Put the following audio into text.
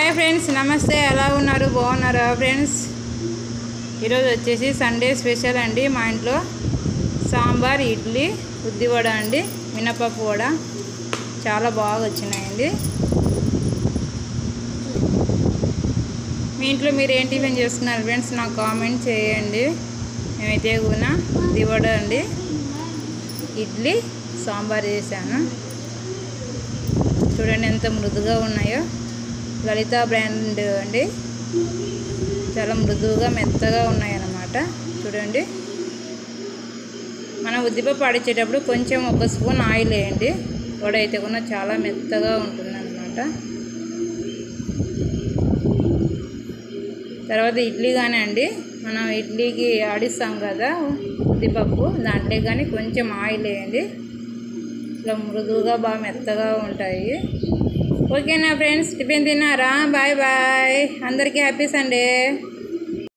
Hi friends, నమస్తే. ఎలా ఉన్నారు? బాగున్నారా ఫ్రెండ్స్? ఈరోజు వచ్చేసి సండే స్పెషల్ అండి. మా ఇంట్లో సాంబార్, ఇడ్లీ, ఉద్దివడ అండి, మినపప్పు వడ చాలా బాగా వచ్చినాయండి. మీ ఇంట్లో మీరు ఏం టిఫిన్ చేస్తున్నారు ఫ్రెండ్స్? నాకు కామెంట్ చేయండి. మేమైతే కూడా ఉద్దివడ అండి, ఇడ్లీ, సాంబార్ చేశాను. చూడండి ఎంత మృదుగా ఉన్నాయో. లలిత బ్రాండ్ అండి, చాలా మృదువుగా మెత్తగా ఉన్నాయన్నమాట. చూడండి, మనం ఉద్దిపప్పు ఆడించేటప్పుడు కొంచెం ఒక స్పూన్ ఆయిల్ వేయండి. వడ అయితే కూడా చాలా మెత్తగా ఉంటుందన్నమాట. తర్వాత ఇడ్లీ కానీ అండి, మనం ఇడ్లీకి ఆడిస్తాం కదా ఉద్దిపప్పు, దాంట్లో కానీ కొంచెం ఆయిల్ వేయండి. ఇట్లా మృదువుగా బాగా మెత్తగా ఉంటాయి. ఓకేనా ఫ్రెండ్స్? టిఫిన్ తిన్నారా? Bye bye. అందరికీ హ్యాపీ సండే.